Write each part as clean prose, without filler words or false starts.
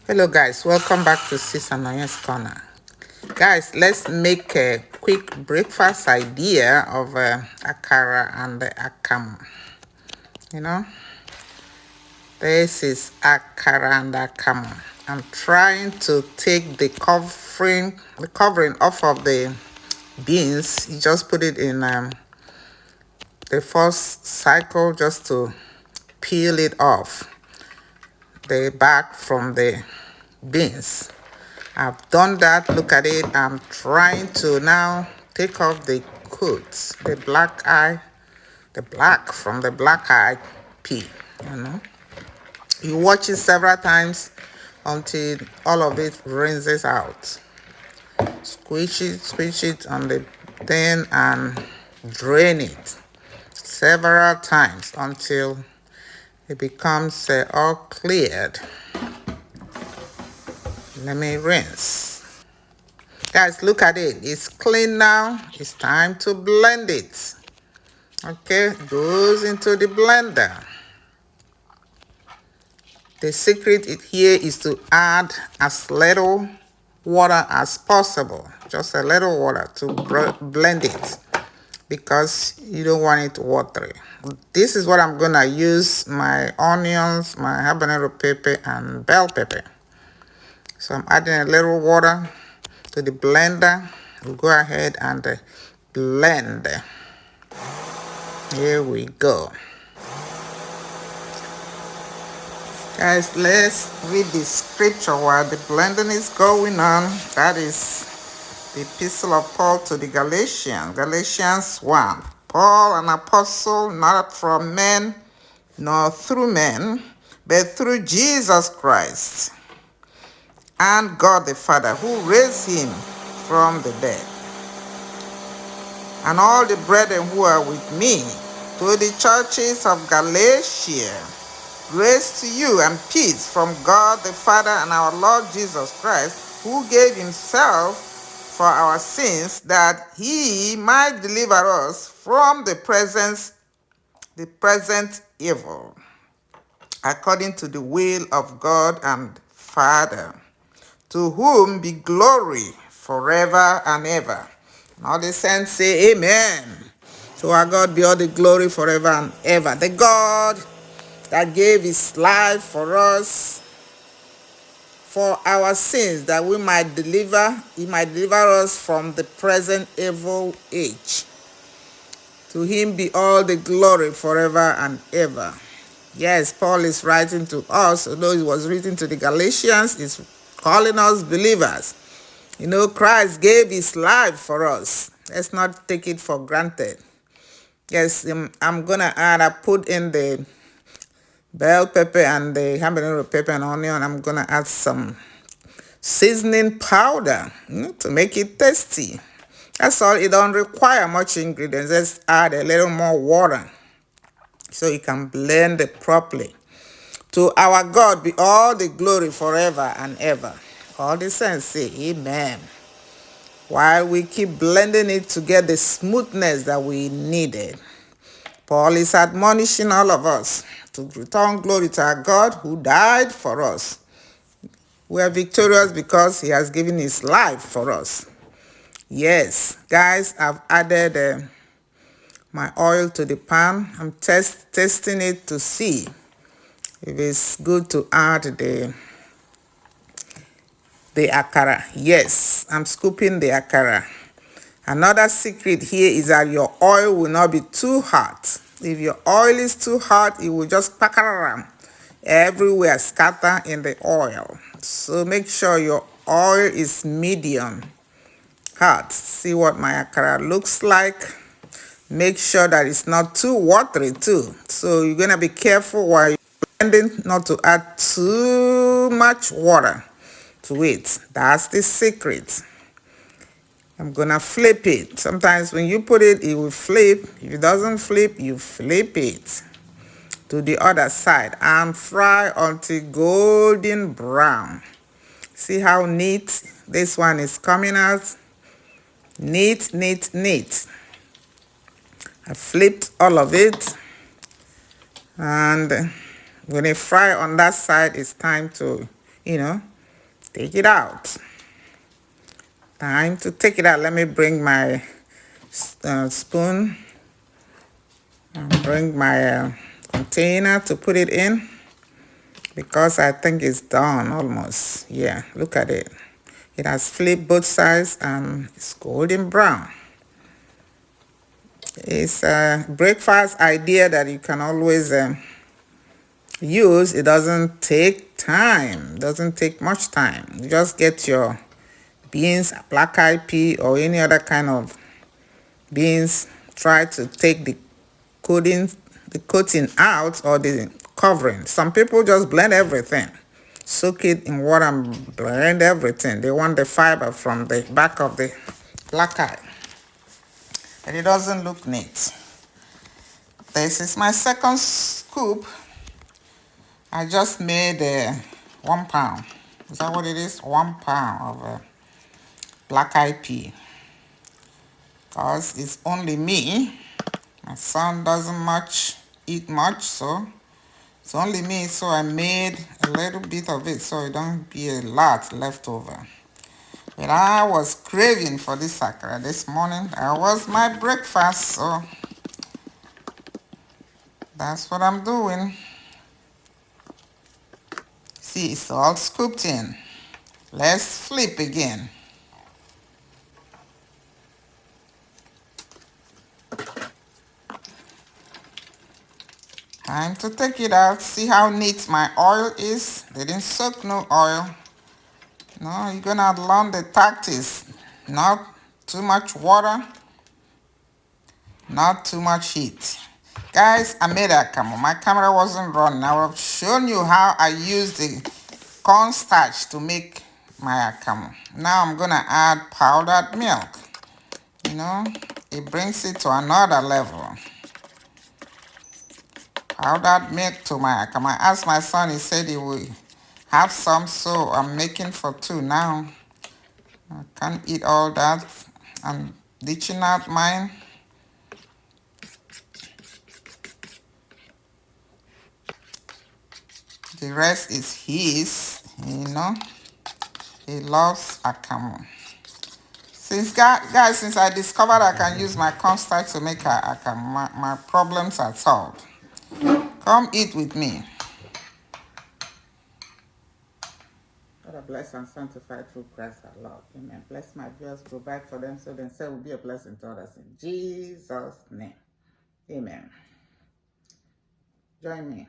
Hello guys, welcome back to Sis Anonya's Corner. Guys, let's make a quick breakfast idea of Akara and the Akamu. You know, this is Akara and Akamu. I'm trying to take the covering off of the beans. You just put it in the first cycle just to peel it off the back from the beans. I've done that. Look at it. I'm trying to now take off the coats, the black from the black eye pea. You watch it several times until all of it rinses out. Squish it on the thing and drain it several times until it becomes all cleared. Let me rinse. Guys, look at it. It's clean now. It's time to blend it. Okay, goes into the blender. The secret here is to add as little water as possible. Just a little water to blend it because you don't want it watery. This is what I'm gonna use: my onions, my habanero pepper, and bell pepper. So I'm adding a little water to the blender. We'll go ahead and blend. Here we go. Guys, let's read the scripture while the blending is going on. That is the epistle of Paul to the Galatians. Galatians 1. Paul, an apostle, not from men, nor through men, but through Jesus Christ and God the Father, who raised him from the dead, and all the brethren who are with me, to the churches of Galatia, grace to you and peace from God the Father and our Lord Jesus Christ, who gave himself for our sins, that he might deliver us from the present evil, according to the will of God and Father, to whom be glory forever and ever. And all the saints say amen. To our God be all the glory forever and ever. The God that gave his life for us, for our sins, that he might deliver us from the present evil age. To him be all the glory forever and ever. Yes, Paul is writing to us, although it was written to the Galatians, he's calling us believers. You know, Christ gave his life for us. Let's not take it for granted. Yes, I'm going to I put in the bell pepper and the habanero pepper and onion. I'm going to add some seasoning powder to make it tasty. That's all. It don't require much ingredients. Just add a little more water so you can blend it properly. To our God be all the glory forever and ever. All the saints say amen. While we keep blending it to get the smoothness that we needed, Paul is admonishing all of us to return glory to our God who died for us. We are victorious because he has given his life for us. Yes, guys, I've added my oil to the pan. I'm testing it to see if it's good to add the akara. Yes, I'm scooping the akara. Another secret here is that your oil will not be too hot. If your oil is too hot, it will just pack around everywhere, scatter in the oil. So make sure your oil is medium hot. See what my akara looks like. Make sure that it's not too watery too. So you're going to be careful while you're blending not to add too much water to it. That's the secret. I'm gonna flip it. Sometimes when you put it, it will flip. If it doesn't flip, you flip it to the other side and fry until golden brown. See how neat this one is coming out? Neat, neat, neat. I flipped all of it, and when it fry on that side, it's time to, Take it out. Time to take it out. Let me bring my spoon and bring my container to put it in, because I think it's done almost. Yeah, look at it. It has flipped both sides and it's golden brown. It's a breakfast idea that you can always use. It doesn't take time, doesn't take much time. You just get your beans, black eyed pea, or any other kind of beans. Try to take the coating out, or the covering. Some people just blend everything, soak it in water and blend everything. They want the fiber from the back of the black eye, but it doesn't look neat. This is my second scoop. I just made 1 pound. Is that what it is? 1 pound of black eyed pea. Because it's only me. My son doesn't eat much, so it's only me. So I made a little bit of it, so it don't be a lot left over. But I was craving for this akara this morning. That was my breakfast, so that's what I'm doing. See, it's all scooped in. Let's flip again. Time to take it out. See how neat my oil is? They didn't soak no oil. No, you're gonna learn the tactics. Not too much water, not too much heat. Guys, I made Akamu. My camera wasn't running. I would have shown you how I use the cornstarch to make my Akamu. Now I'm gonna add powdered milk. You know, it brings it to another level. Powdered milk to my Akamu. I asked my son, he said he would have some, so I'm making for 2 now. I can't eat all that. I'm ditching out mine. The rest is his, you know. He loves Akamu. Since I discovered I can use my cornstarch to make Akamu, my problems are solved. Come eat with me. God bless and sanctify through Christ our Lord. Amen. Bless my viewers, provide for them so themselves will be a blessing to others. In Jesus' name. Amen. Join me.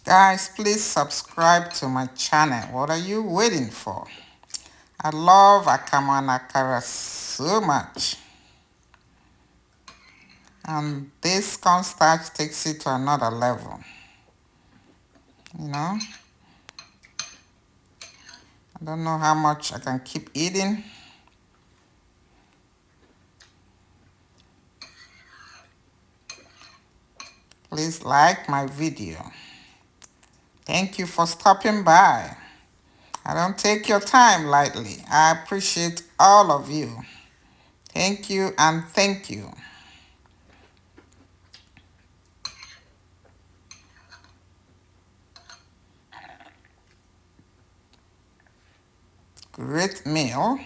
Guys, please subscribe to my channel. What are you waiting for? I love Akamu and Akara so much. And this cornstarch takes it to another level. You know? I don't know how much I can keep eating. Please like my video. Thank you for stopping by. I don't take your time lightly. I appreciate all of you. Thank you and thank you. Great meal.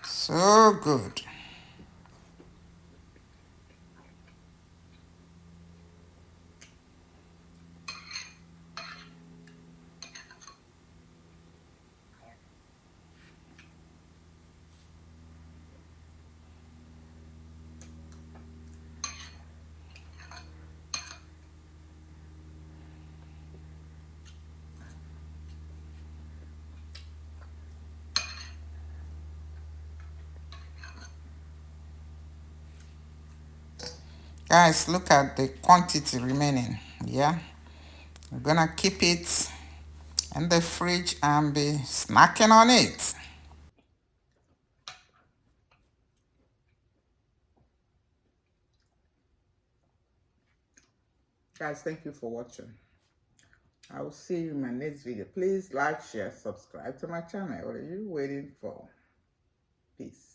So good. Guys, look at the quantity remaining. Yeah, we're gonna keep it in the fridge and be snacking on it. Guys, thank you for watching. I will see you in my next video. Please like, share, subscribe to my channel. What are you waiting for? Peace.